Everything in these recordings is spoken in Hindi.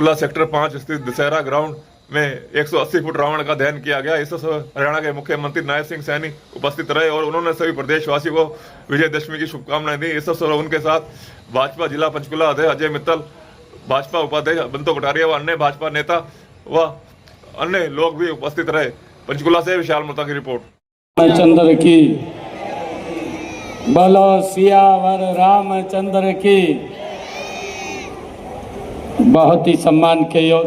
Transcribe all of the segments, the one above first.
पंचकुला सेक्टर 5 स्थित दशहरा ग्राउंड में 180 फुट रावण का दहन किया गया। इस अवसर हरियाणा के मुख्यमंत्री नायब सिंह सैनी उपस्थित रहे और उन्होंने सभी प्रदेशवासियों को विजयदशमी की शुभकामनाएं दी। इस अवसर उनके साथ भाजपा जिला पंचकुला अध्यक्ष अजय मित्तल, भाजपा उपाध्यक्ष बंतो कटारिया व अन्य भाजपा नेता व अन्य लोग भी उपस्थित रहे। पंचकुला से विशाल मोता की रिपोर्ट। रामचंद्र की बोलो, सियावर रामचंद्र की। बहुत ही सम्मान के योग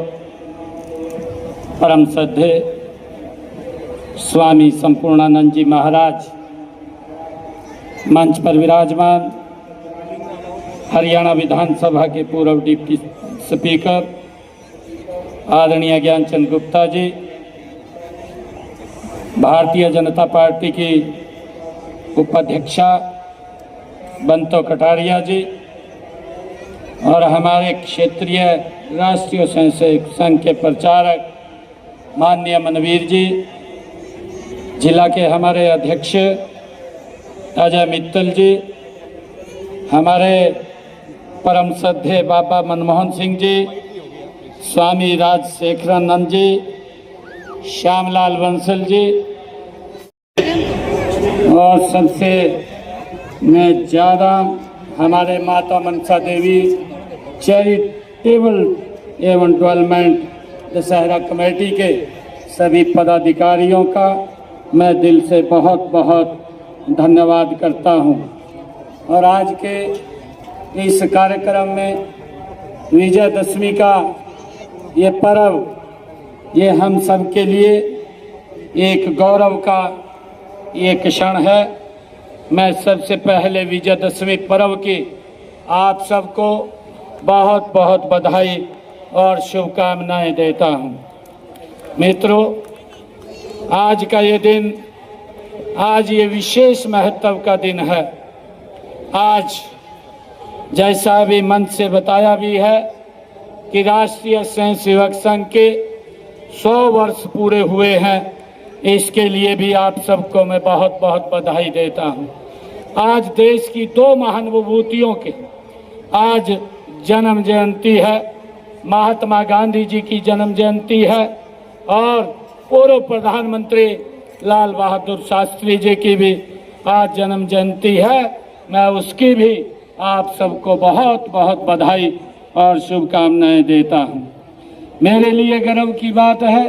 परम श्रद्धेय स्वामी संपूर्णानंद जी महाराज मंच पर विराजमान, हरियाणा विधानसभा के पूर्व डिप्टी स्पीकर आदरणीय ज्ञानचंद गुप्ता जी, भारतीय जनता पार्टी की उपाध्यक्षा बंतो कटारिया जी और हमारे क्षेत्रीय राष्ट्रीय स्वयंसेवक संघ के प्रचारक माननीय मनवीर जी, जिला के हमारे अध्यक्ष अजय मित्तल जी, हमारे परम श्रद्धेय बाबा मनमोहन सिंह जी, स्वामी राजशेखरानंद जी, श्यामलाल बंसल जी और सबसे में ज़्यादा हमारे माता मनसा देवी चैरिटेबल एवं डेवलपमेंट दशहरा कमेटी के सभी पदाधिकारियों का मैं दिल से बहुत बहुत धन्यवाद करता हूं। और आज के इस कार्यक्रम में विजयदशमी का ये पर्व, ये हम सब के लिए एक गौरव का एक क्षण है। मैं सबसे पहले विजयदशमी पर्व की आप सबको बहुत बहुत बधाई और शुभकामनाएं देता हूं। मित्रों, आज का ये दिन, आज ये विशेष महत्व का दिन है। आज जैसा भी मंच से बताया भी है कि राष्ट्रीय स्वयंसेवक संघ के 100 वर्ष पूरे हुए हैं। इसके लिए भी आप सबको मैं बहुत बहुत बधाई देता हूं। आज देश की 2 महान विभूतियों के आज जन्म जयंती है। महात्मा गांधी जी की जन्म जयंती है और पूर्व प्रधानमंत्री लाल बहादुर शास्त्री जी की भी आज जन्म जयंती है। मैं उसकी भी आप सबको बहुत बहुत बधाई और शुभकामनाएं देता हूं। मेरे लिए गर्व की बात है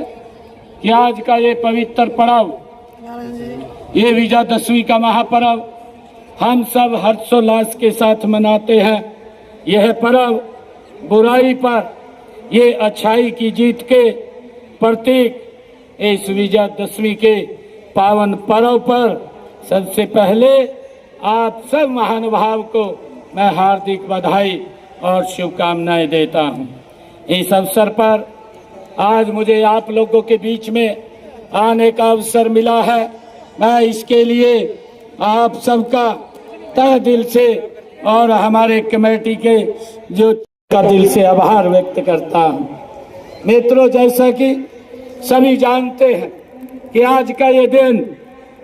कि आज का ये पवित्र पर्व, ये विजयदशमी का महापर्व हम सब हर्षोल्लास के साथ मनाते हैं। यह पर्व बुराई पर ये अच्छाई की जीत के प्रतीक, इस विजयदशमी के पावन पर्व पर सबसे पहले आप सब महानुभाव को मैं हार्दिक बधाई और शुभकामनाएं देता हूं। इस अवसर पर आज मुझे आप लोगों के बीच में आने का अवसर मिला है। मैं इसके लिए आप सबका तहे दिल से और हमारे कमेटी के जो का दिल से आभार व्यक्त करता हूं। मित्रों, जैसा कि सभी जानते हैं कि आज का ये दिन,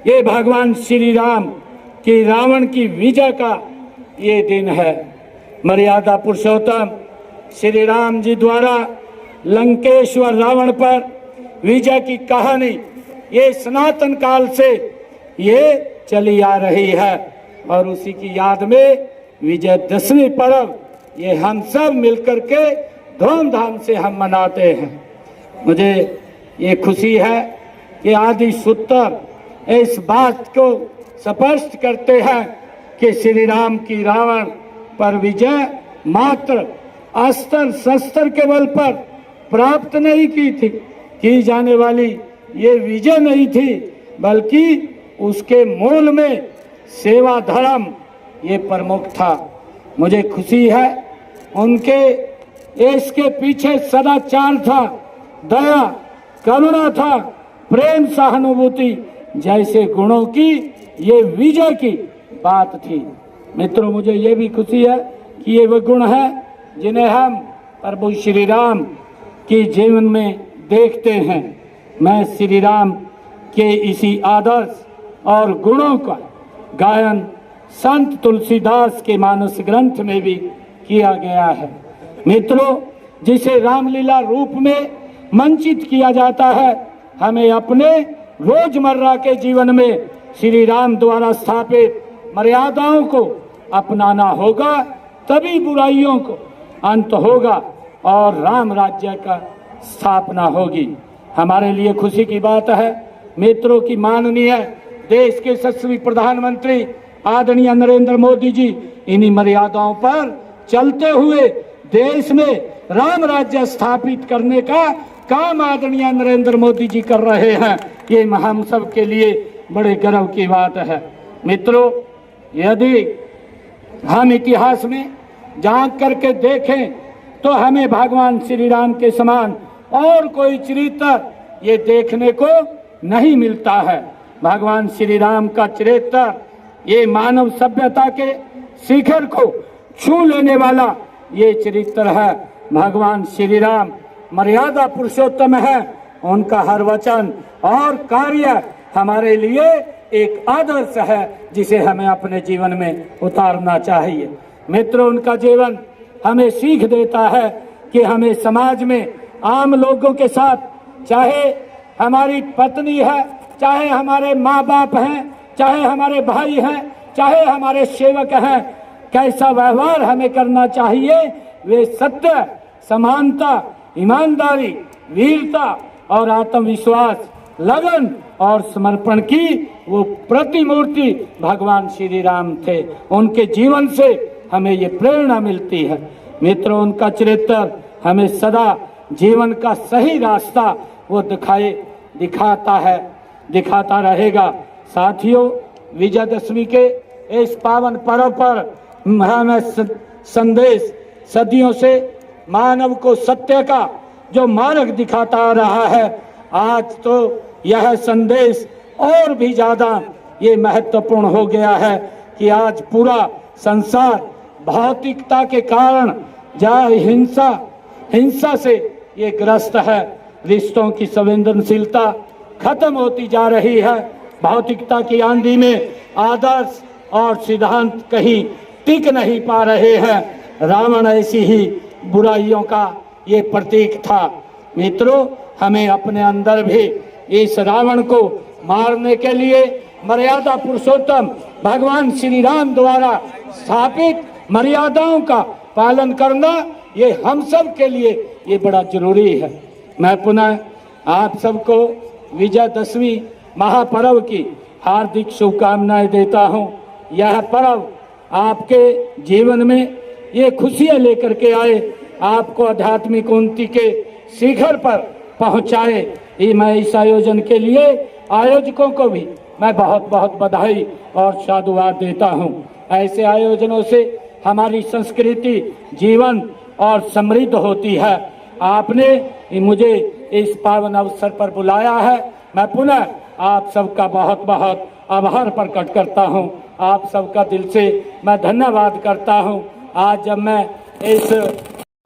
ये भगवान श्री राम की रावण की विजय का ये दिन है। मर्यादा पुरुषोत्तम श्री राम जी द्वारा लंकेश्वर रावण पर विजय की कहानी ये सनातन काल से ये चली आ रही है और उसी की याद में विजयदशमी पर्व ये हम सब मिलकर के धूमधाम से हम मनाते हैं। मुझे ये खुशी है कि आदि सूत्र इस बात को स्पष्ट करते हैं कि श्री राम की रावण पर विजय मात्र अस्त्र शस्त्र के बल पर प्राप्त नहीं की जाने वाली ये विजय नहीं थी, बल्कि उसके मूल में सेवा धर्म ये प्रमुख था। मुझे खुशी है उनके इसके पीछे सदाचार था, दया करुणा था, प्रेम सहानुभूति जैसे गुणों की ये विजय की बात थी। मित्रों, मुझे ये भी खुशी है कि ये वो गुण है जिन्हें हम प्रभु श्री राम के जीवन में देखते हैं। मैं श्री राम के इसी आदर्श और गुणों का गायन संत तुलसीदास के मानस ग्रंथ में भी किया गया है। मित्रों, जिसे रामलीला रूप में मंचित किया जाता है, हमें अपने रोजमर्रा के जीवन में श्री राम द्वारा स्थापित मर्यादाओं को अपनाना होगा, तभी बुराइयों को अंत होगा और राम राज्य का स्थापना होगी। हमारे लिए खुशी की बात है मित्रों की माननीय देश के यशस्वी प्रधानमंत्री आदरणीय नरेंद्र मोदी जी इन्हीं मर्यादाओं पर चलते हुए देश में राम राज्य स्थापित करने का काम आदरणीय नरेंद्र मोदी जी कर रहे हैं। ये हम सब के लिए बड़े गर्व की बात है। मित्रों, यदि हम इतिहास में झांक करके देखें तो हमें भगवान श्री राम के समान और कोई चरित्र ये देखने को नहीं मिलता है। भगवान श्री राम का चरित्र ये मानव सभ्यता के शिखर को छू लेने वाला ये चरित्र है। भगवान श्री राम मर्यादा पुरुषोत्तम है। उनका हर वचन और कार्य हमारे लिए एक आदर्श है जिसे हमें अपने जीवन में उतारना चाहिए। मित्रों, उनका जीवन हमें सीख देता है कि हमें समाज में आम लोगों के साथ, चाहे हमारी पत्नी है, चाहे हमारे माँ बाप हैं, चाहे हमारे भाई हैं, चाहे हमारे सेवक हैं, कैसा व्यवहार हमें करना चाहिए। वे सत्य, समानता, ईमानदारी, वीरता और आत्मविश्वास, लगन और समर्पण की वो प्रतिमूर्ति भगवान श्री राम थे। उनके जीवन से हमें ये प्रेरणा मिलती है। मित्रों, उनका चरित्र हमें सदा जीवन का सही रास्ता वो दिखाता रहेगा। साथियों, विजयदशमी के इस पावन पर्व पर हमें संदेश सदियों से मानव को सत्य का जो मार्ग दिखाता आ रहा है, आज तो यह संदेश और भी ज्यादा ये महत्वपूर्ण हो गया है कि आज पूरा संसार भौतिकता के कारण जहाँ हिंसा से ये ग्रस्त है। रिश्तों की संवेदनशीलता खत्म होती जा रही है। भौतिकता की आंधी में आदर्श और सिद्धांत कहीं टिक नहीं पा रहे हैं। रावण ऐसी ही बुराइयों का ये प्रतीक था। मित्रों, हमें अपने अंदर भी इस रावण को मारने के लिए मर्यादा पुरुषोत्तम भगवान श्री राम द्वारा स्थापित मर्यादाओं का पालन करना ये हम सब के लिए ये बड़ा जरूरी है। मैं पुनः आप सबको विजयदशमी महापर्व की हार्दिक शुभकामनाएं देता हूं। यह पर्व आपके जीवन में ये खुशियां लेकर के आए, आपको आध्यात्मिक उन्नति के शिखर पर पहुंचाए। ये मैं इस आयोजन के लिए आयोजकों को भी मैं बहुत बहुत बधाई और साधुवाद देता हूं। ऐसे आयोजनों से हमारी संस्कृति जीवन और समृद्ध होती है। आपने मुझे इस पावन अवसर पर बुलाया है। मैं पुनः आप सबका बहुत बहुत आभार प्रकट करता हूं। आप सबका दिल से मैं धन्यवाद करता हूं। आज जब मैं इस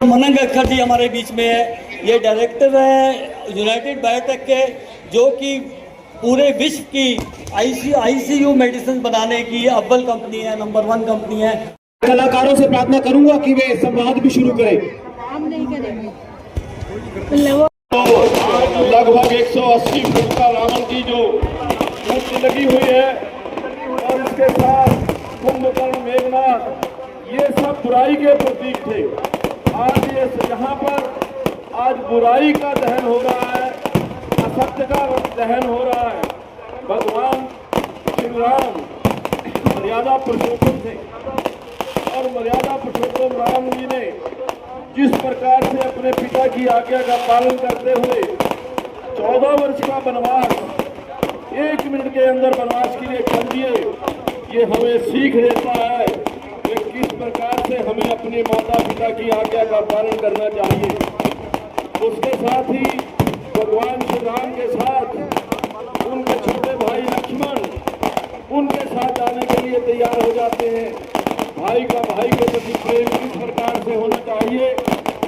मनंग अख्तर जी हमारे बीच में है, ये डायरेक्टर है यूनाइटेड बायोटेक के, जो कि पूरे विश्व की आईसीयू मेडिसिन बनाने की अव्वल कंपनी है, नंबर 1 कंपनी है। कलाकारों से प्रार्थना करूंगा कि वे संवाद भी शुरू करें। लगभग 180 फुट का रावण की जो मूर्ति लगी हुई है और इसके साथ कुंभकर्ण, मेघनाथ, ये सब बुराई के प्रतीक थे। आज ये यहाँ पर आज बुराई का दहन हो रहा है, असत्य का दहन हो रहा है। भगवान श्री राम मर्यादा पुरुषोत्तम थे और मर्यादा पुरुषोत्तम राम जी ने जिस प्रकार से अपने पिता की आज्ञा का पालन करते हुए 14 वर्ष का वनवास 1 मिनट के अंदर वनवास के लिए कर दिए, ये हमें सीख देता है कि किस प्रकार से हमें अपने माता पिता की आज्ञा का पालन करना चाहिए। उसके साथ ही भगवान श्री राम के साथ उनके छोटे भाई लक्ष्मण उनके साथ जाने के लिए तैयार हो जाते हैं। भाई का भाई के प्रति प्रेम किस प्रकार से होना चाहिए,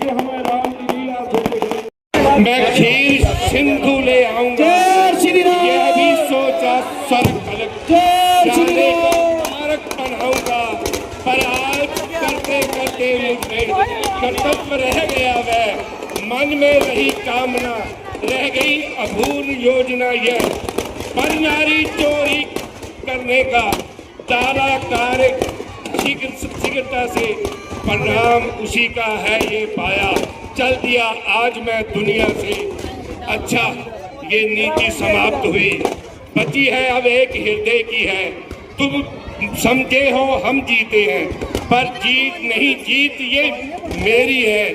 ये हमें राम की लीला से देखने। मैं खीर सिंधु ले आऊंगा, यह भी सोचा स्वर्ग जाने को मार्ग बनाऊंगा, पर आज करते करते मुझे कर्तव्य रह गया। वह मन में रही कामना, रह गई अधूरी योजना यह, पर नारी चोरी करने का तारा कार्य शीघ्रता से परिणाम उसी का है ये पाया। चल दिया आज मैं दुनिया से, अच्छा ये नीति समाप्त हुई, बची है अब एक हृदय की है। तुम समझे हो हम जीते हैं, पर जीत नहीं, जीत ये मेरी है।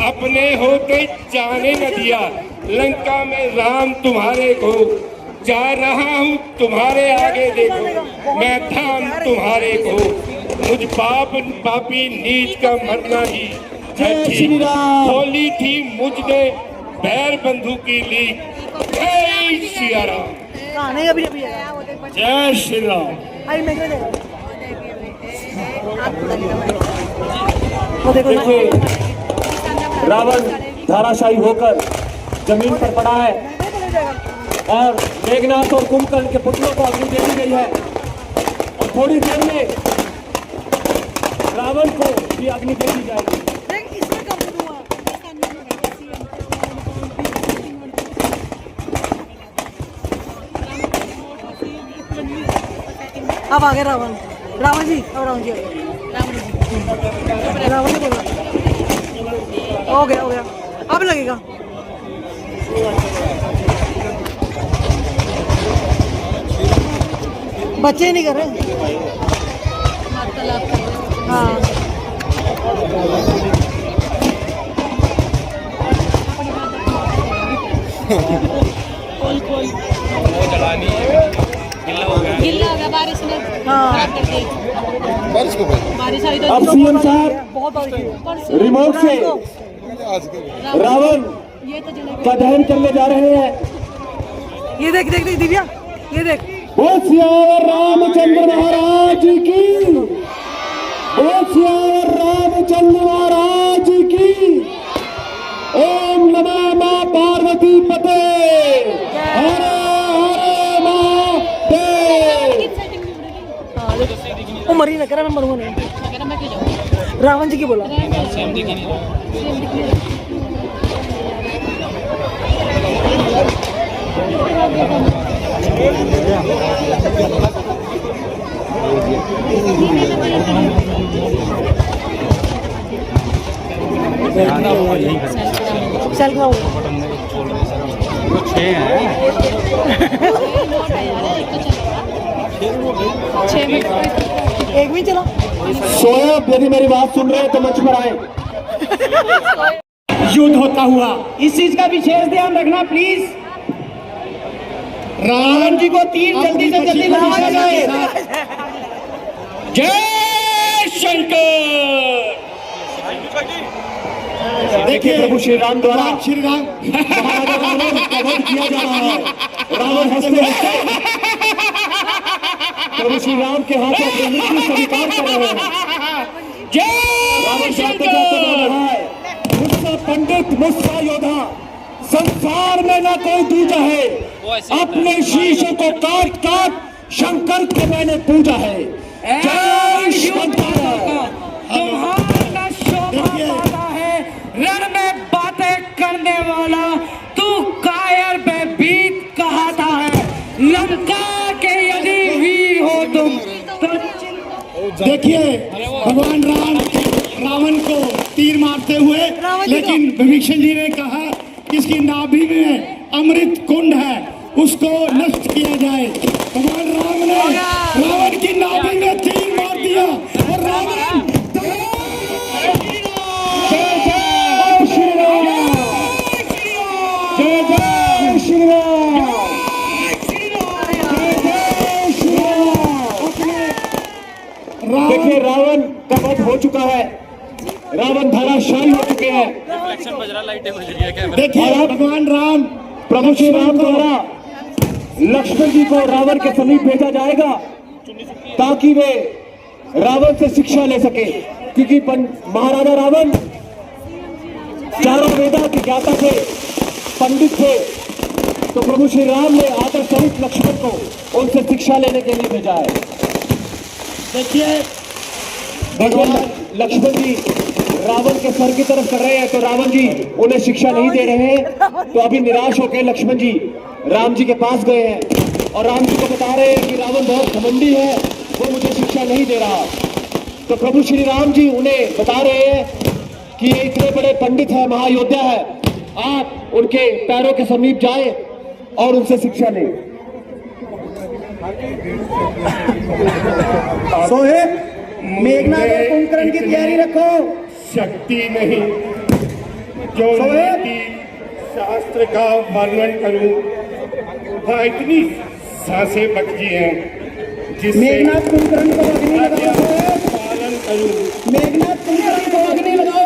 अपने होते जाने न दिया, लंका में राम तुम्हारे को, जा रहा हूँ तुम्हारे आगे देखो, मैं थाम तुम्हारे को। मुझ पापी नीच का मरना ही खोली थी मुझने बैर बंधु की लीक। जय श्री राम। नहीं अभी अभी जय श्री राम। आई मैं वो देखो देखिए रावण धाराशायी होकर जमीन पर पड़ा है और मेघनाथ और कुंभकर्ण के पुतलों को अग्नि दे दी गई है और थोड़ी देर में रावण को भी अग्नि दे दी जाएगी। देख इसमें कर दूंगा। अब आ गए रावण। रावण जी अब रावण जी रावण जी बोला हो गया अब लगेगा। बच्चे नहीं कर रहे। हाँ गिल्ला हो गया बारिश में। हाँ बारिश आई तो अब सीएम साहब बहुत बारिश हुई। रिमोट से रावण ये तो जलेगा। का दहन करने जा रहे हैं। ये देख देख देख दिव्या ये देख। बोल सियावर रामचंद्र महाराज की, बोल सियावर रामचंद्र महाराज की। ओम नमः मां पार्वती पते, हरे हरे महादेव। वो मरी ना करा मैं मरूंगा नहीं। अगर मैं क्यों जाऊँ? रावण जी की बोला। चल खाओ। एक भी चला। सोया यदि मेरी बात सुन रहे हैं तो मंच पर आए। युद्ध होता हुआ, इस चीज का विशेष ध्यान रखना प्लीज। रावण जी को तीर जल्दी से जल्दी लगा जाए। जय शंकर। देखिए प्रभु श्री राम द्वारा महाराजा रावण का वध किया जा रहा है। रावण हंसते हंसते प्रभु श्री राम के हाथों अपनी मृत्यु स्वीकार कर रहे हैं। रावण जाते जाते बोल रहा है, मुझसा पंडित मुझसा योद्धा संसार में ना कोई दूजा है। अपने शीशों को काट काट शंकर को मैंने पूजा है। जय शंकर। तुम्हारा शोभा पाता है रण में बातें करने वाला, तू कायर बेबीत कहता है। लंका के यदि भी हो तुम तो देखिए भगवान राम रावण को तीर मारते हुए, लेकिन विभीषण जी ने कहा कि इसकी नाभि में अमृत कुंड है, उसको नष्ट किया जाए। भगवान राम ने रावण की नाभि में तीर मार दिया और रावण जय जय श्री राम, जय जय श्री राम, जय जय श्री राम। देखिए रावण का वध हो चुका है, रावण धराशायी हो चुके हैं। देखिए भगवान राम प्रभु श्री राम द्वारा लक्ष्मण जी को रावण के समीप भेजा जाएगा ताकि वे रावण से शिक्षा ले सके, क्योंकि महाराजा रावण चारों वेदा के ज्ञाता थे, पंडित थे। तो प्रभु श्री राम ने आदर सहित लक्ष्मण को उनसे शिक्षा लेने के लिए भेजा है। देखिए भगवान लक्ष्मण जी रावण के सर की तरफ कर रहे हैं, तो रावण जी उन्हें शिक्षा नहीं दे रहे हैं। तो अभी निराश होकर लक्ष्मण जी राम जी के पास गए हैं और राम जी को बता रहे हैं कि रावण बहुत घमंडी है, वो मुझे शिक्षा नहीं दे रहा। तो प्रभु श्री राम जी उन्हें बता रहे हैं कि ये इतने बड़े पंडित है, महायोद्धा है, आप उनके पैरों के समीप जाएं और उनसे शिक्षा लें। सोहेब, मेघनाथ और कुंभकर्ण की तैयारी रखो। शक्ति नहीं जो नीति शास्त्र का वर्णन करूं, वह इतनी सांसें बची हैं जिससे मेघनाथ कुंभकर्ण को अग्नि लगाओ, पालन करूं। मेघनाथ कुंभकर्ण को अग्नि लगाओ।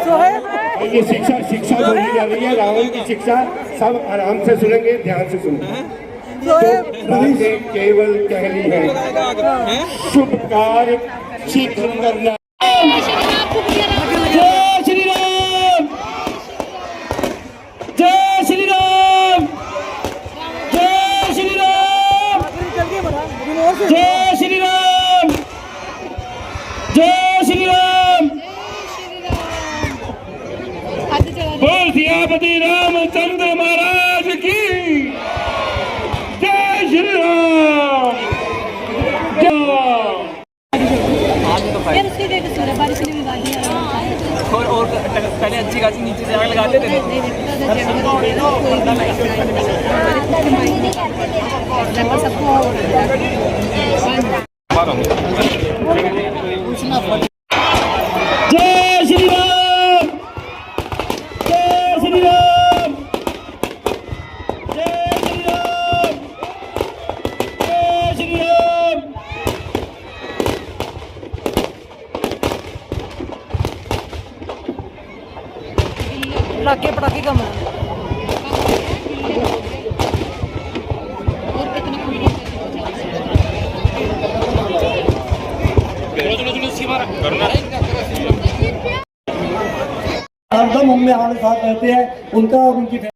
सोहेब, ये शिक्षा बोली जा रही है, रावण की शिक्षा। सब आराम से सुनेंगे, ध्यान से सुनेंगे। तो बातें केवल कहनी है, शुभ कार्य शीघ्र करना। जय श्री राम, जय श्री राम, जय श्री राम, जय श्री राम, जय श्री राम। बोल सियापति रामचंद्र महाराज की जय श्री राम। यार उसकी देख सूर्य बारिश ने भी बाजी और पहले अच्छी खासी नीचे से आग लगाते थे। जय श्री राम, जय श्री राम, जय श्री राम, जय श्री राम। पटाखे पटाखे कम है। हरदम हम में हमारे साथ रहते हैं, उनका और उनकी